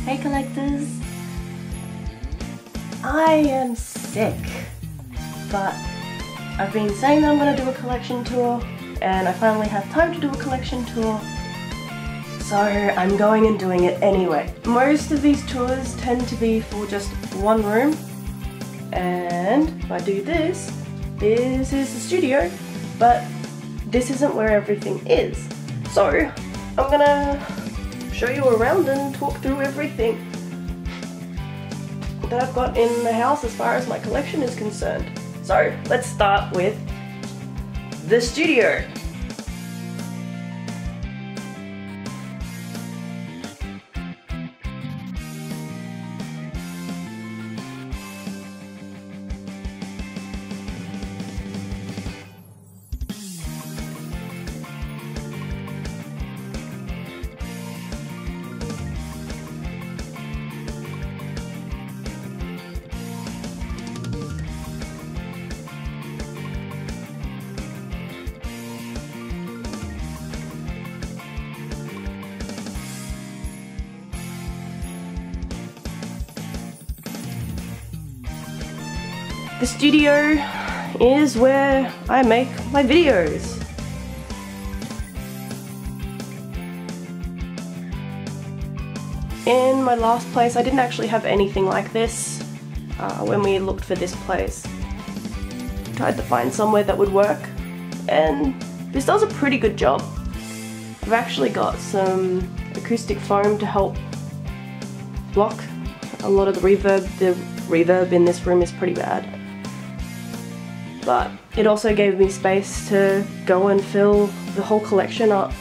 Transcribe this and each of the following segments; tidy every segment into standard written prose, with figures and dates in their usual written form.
Hey collectors! I am sick, but I've been saying that I'm going to do a collection tour, and I finally have time to do a collection tour, so I'm going and doing it anyway. Most of these tours tend to be for just one room, and if I do this is the studio, but this isn't where everything is. So I'm gonna show you around and talk through everything that I've got in the house as far as my collection is concerned. So let's start with the studio. The studio is where I make my videos. In my last place, I didn't actually have anything like this when we looked for this place. Tried to find somewhere that would work, and this does a pretty good job. I've actually got some acoustic foam to help block a lot of the reverb. The reverb in this room is pretty bad. But it also gave me space to go and fill the whole collection up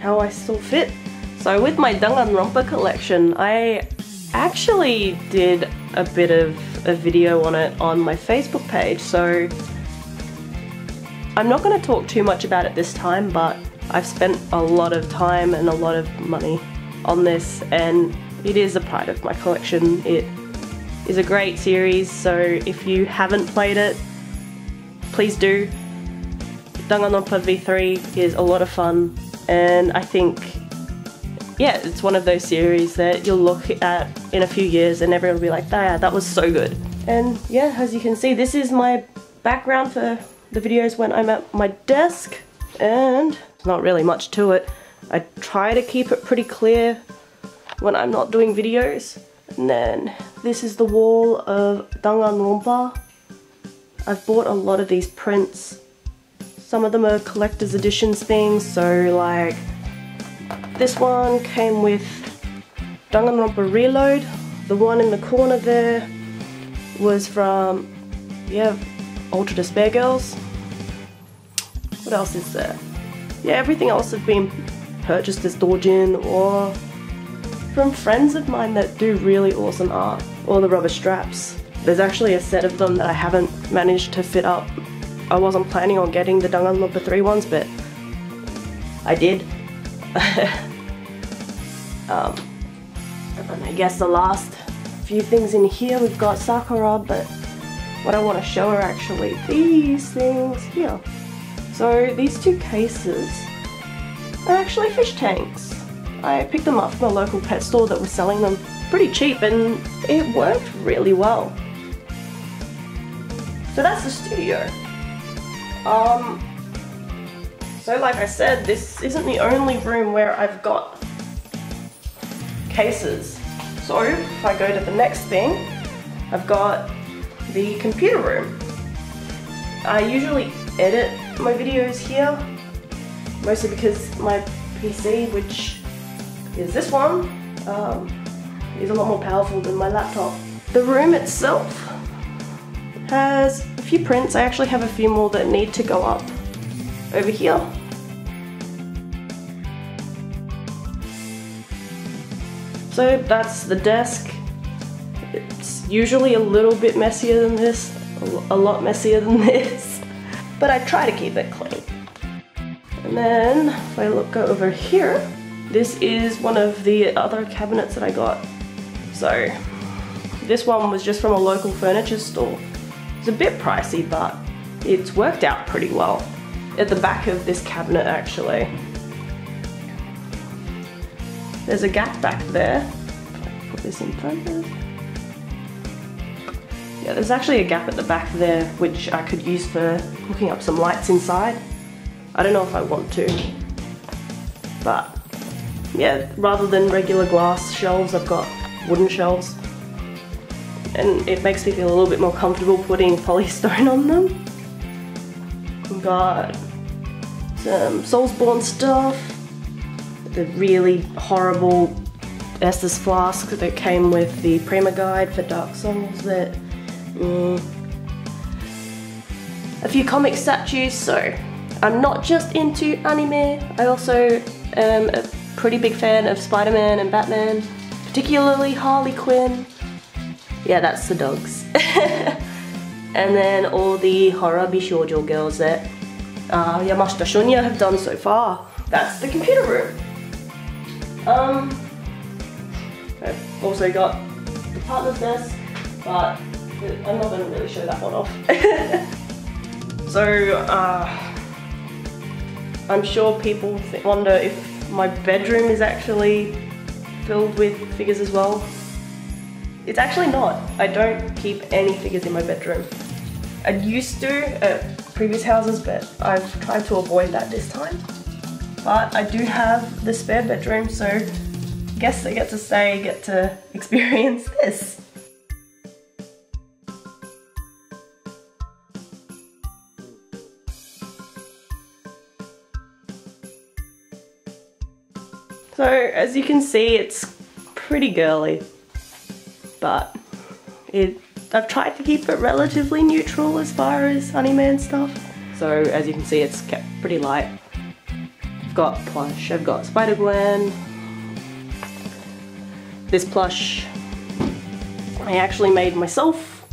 how I saw fit. So with my Danganronpa collection, I actually did a bit of a video on it on my Facebook page, so I'm not going to talk too much about it this time, but I've spent a lot of time and a lot of money on this, and it is a pride of my collection. It is a great series, so if you haven't played it, please do. Danganronpa V3 is a lot of fun, and I think, yeah, it's one of those series that you'll look at in a few years and everyone will be like, yeah, that was so good. And yeah, as you can see, this is my background for the videos when I'm at my desk, and there's not really much to it. I try to keep it pretty clear when I'm not doing videos. And then this is the wall of Danganronpa. I've bought a lot of these prints. Some of them are collector's editions things, so like this one came with Danganronpa Reload. The one in the corner there was from, yeah, Ultra Despair Girls. What else is there? Yeah, everything else has been purchased as doujin or from friends of mine that do really awesome art. Or the rubber straps. There's actually a set of them that I haven't managed to fit up. I wasn't planning on getting the Danganronpa 3 ones, but I did. And I guess the last few things in here, we've got Sakura, but what I want to show are actually these things here. So these two cases are actually fish tanks. I picked them up from a local pet store that was selling them pretty cheap, and it worked really well. So that's the studio. So like I said, this isn't the only room where I've got cases. So if I go to the next thing, I've got the computer room. I usually edit my videos here, mostly because my PC, which is this one, is a lot more powerful than my laptop. The room itself has a few prints. I actually have a few more that need to go up over here. So that's the desk. It's usually a little bit messier than this, a lot messier than this, but I try to keep it clean. And then if I look over here, this is one of the other cabinets that I got. So this one was just from a local furniture store. It's a bit pricey, but it's worked out pretty well. At the back of this cabinet, actually, there's a gap back there, this in focus. Yeah, there's actually a gap at the back there which I could use for hooking up some lights inside. I don't know if I want to, but yeah, rather than regular glass shelves, I've got wooden shelves, and it makes me feel a little bit more comfortable putting polystone on them. We've got some Soulsborne stuff, the really horrible Estus flask that came with the Prima guide for Dark Souls, that a few comic statues. So I'm not just into anime, I also am a pretty big fan of Spider-Man and Batman, particularly Harley Quinn. Yeah, that's the dogs. And then all the horror bishoujo girls that Yamashita Shunya have done so far. That's the computer room. I've also got the partner's desk, but I'm not going to really show that one off. So, I'm sure people wonder if my bedroom is actually filled with figures as well. It's actually not. I don't keep any figures in my bedroom. I used to at previous houses, but I've tried to avoid that this time. But I do have the spare bedroom, so guests that get to stay get to experience this. So as you can see, it's pretty girly, but I've tried to keep it relatively neutral as far as anime and stuff. So as you can see, it's kept pretty light. I've got plush, I've got Spider-Gwen. This plush I actually made myself.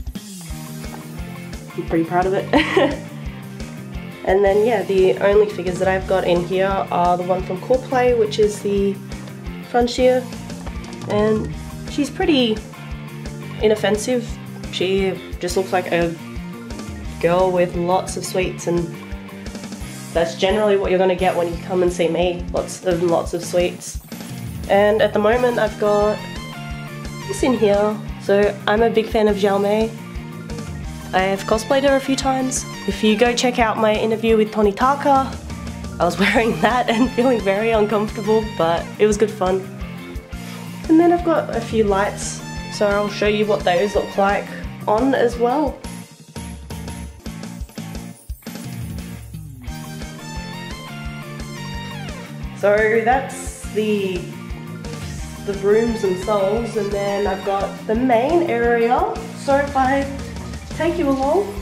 I'm pretty proud of it. And then yeah, the only figures that I've got in here are the one from Core Play, which is the Frontier, and she's pretty inoffensive. She just looks like a girl with lots of sweets, and that's generally what you're going to get when you come and see me. Lots of sweets. And at the moment I've got this in here. So I'm a big fan of Xiaomei. I have cosplayed her a few times. If you go check out my interview with Tony Taka, I was wearing that and feeling very uncomfortable, but it was good fun. And then I've got a few lights, so I'll show you what those look like on as well. So that's the rooms themselves, and then I've got the main area. So if I take you along,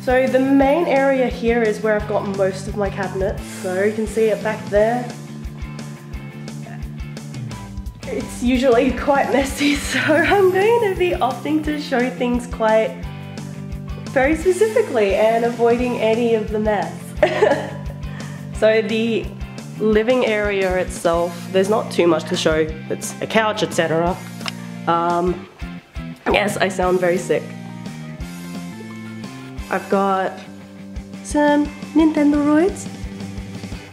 so the main area here is where I've got most of my cabinets. So you can see it back there. It's usually quite messy, so I'm going to be opting to show things quite very specifically and avoiding any of the mess. So the living area itself, there's not too much to show. It's a couch, etc. Yes, I sound very sick. I've got some Nintendoroids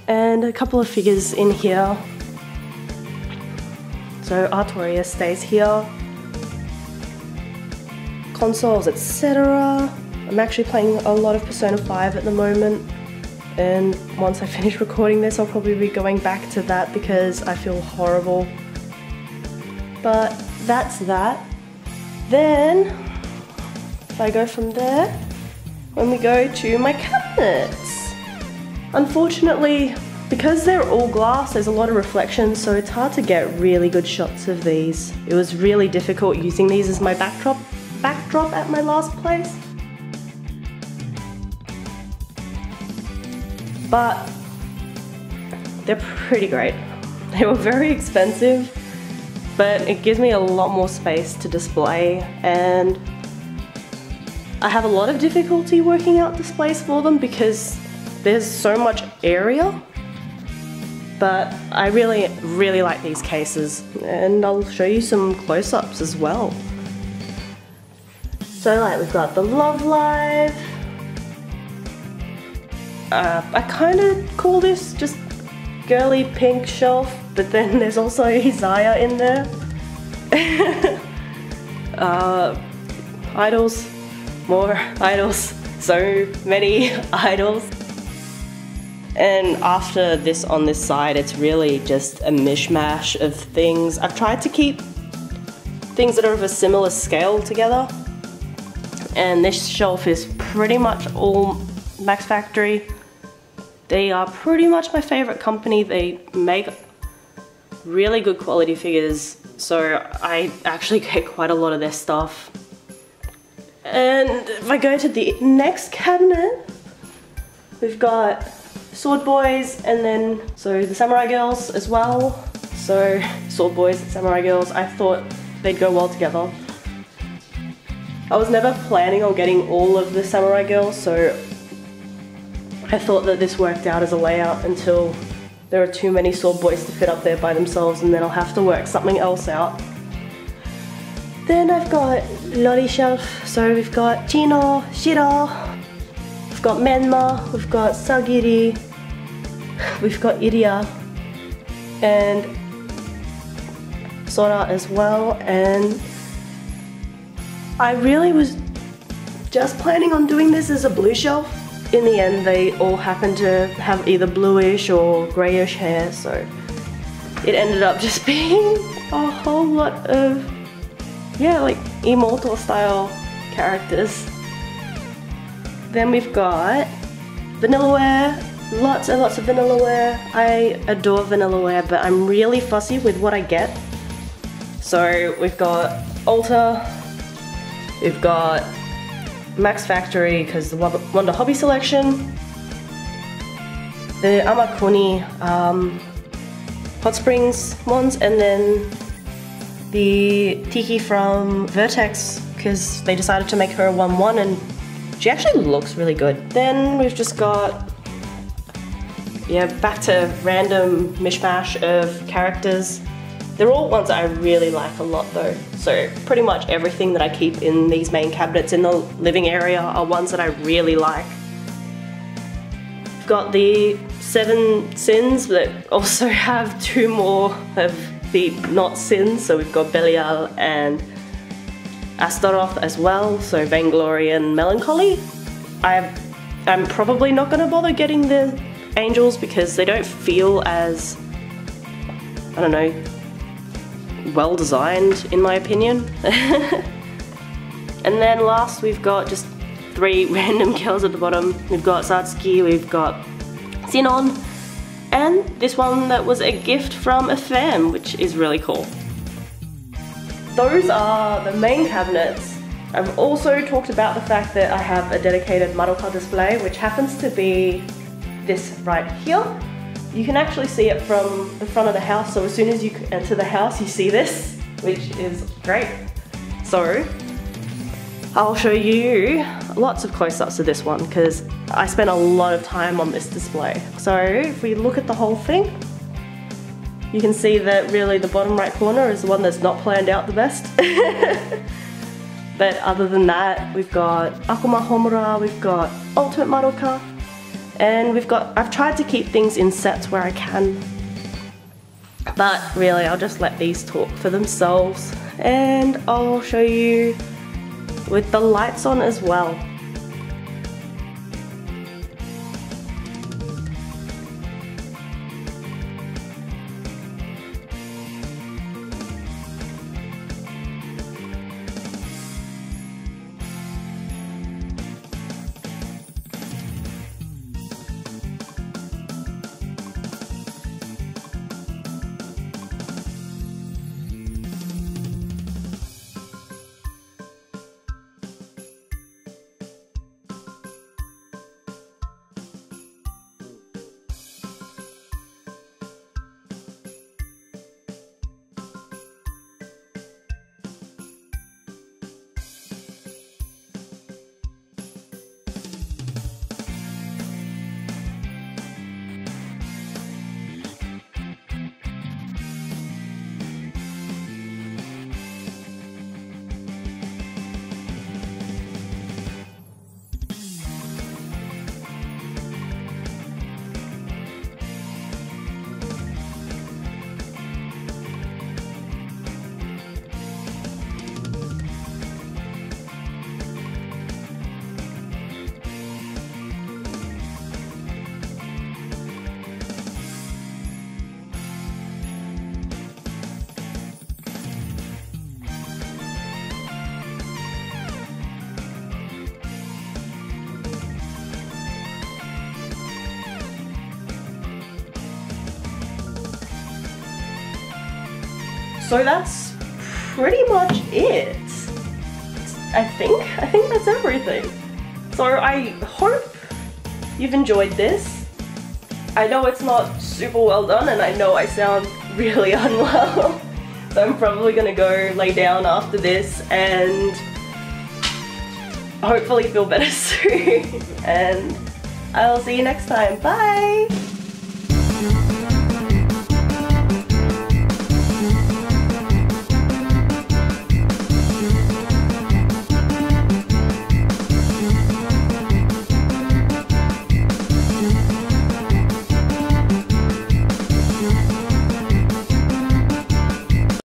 and a couple of figures in here. So Artorias stays here. Consoles, etc. I'm actually playing a lot of Persona 5 at the moment, and once I finish recording this I'll probably be going back to that because I feel horrible. But that's that. Then, if I go from there, when we go to my cabinets, unfortunately, because they're all glass, there's a lot of reflection, so it's hard to get really good shots of these. It was really difficult using these as my backdrop at my last place. But they're pretty great. They were very expensive, but it gives me a lot more space to display, and I have a lot of difficulty working out displays for them because there's so much area. But I really like these cases, and I'll show you some close-ups as well. So like we've got the Love Live. I kind of call this just girly pink shelf, but then there's also Isaiah in there. Idols, more idols, so many idols. And after this on this side, it's really just a mishmash of things. I've tried to keep things that are of a similar scale together. And this shelf is pretty much all Max Factory. They are pretty much my favorite company. They make really good quality figures, so I actually get quite a lot of their stuff. And if I go to the next cabinet, we've got Sword Boys and then the Samurai Girls as well. So Sword Boys and Samurai Girls, I thought they'd go well together. I was never planning on getting all of the Samurai Girls, so I thought that this worked out as a layout until there are too many Sword Boys to fit up there by themselves, and then I'll have to work something else out. Then I've got Lori shelf, so we've got Chino, Shiro, we've got Menma, we've got Sagiri, we've got Iria, and Sora as well. And I really was just planning on doing this as a blue shelf. In the end, they all happen to have either bluish or greyish hair, so it ended up just being a whole lot of, yeah, like immortal style characters. Then we've got Vanillaware, lots and lots of Vanillaware. I adore Vanillaware, but I'm really fussy with what I get. So we've got Ulta, we've got Max Factory because the Wonder Hobby Selection, the Amakuni Hot Springs ones, and then the Tiki from Vertex because they decided to make her a 1/1 and she actually looks really good. Then we've just got, yeah, back to random mishmash of characters. They're all ones that I really like a lot though. So pretty much everything that I keep in these main cabinets in the living area are ones that I really like. I've got the 7 Sins that also have 2 more of the not Sins. So we've got Belial and Astaroth as well. So Vainglory and Melancholy. I'm probably not gonna bother getting the angels because they don't feel as, I don't know, well designed in my opinion. And then last we've got just 3 random girls at the bottom. We've got Satsuki, we've got Sinon, and this one that was a gift from a fan, which is really cool. Those are the main cabinets. I've also talked about the fact that I have a dedicated Madoka display, which happens to be this right here. You can actually see it from the front of the house, so as soon as you enter the house you see this, which is great. So I'll show you lots of close-ups of this one because I spent a lot of time on this display. So if we look at the whole thing, you can see that really the bottom right corner is the one that's not planned out the best. But other than that, we've got Akuma Homura, we've got Ultimate Madoka, and I've tried to keep things in sets where I can. But really, I'll just let these talk for themselves. And I'll show you with the lights on as well. So that's pretty much it. I think that's everything. So I hope you've enjoyed this. I know it's not super well done and I know I sound really unwell. So I'm probably gonna go lay down after this and hopefully feel better soon. And I'll see you next time. Bye!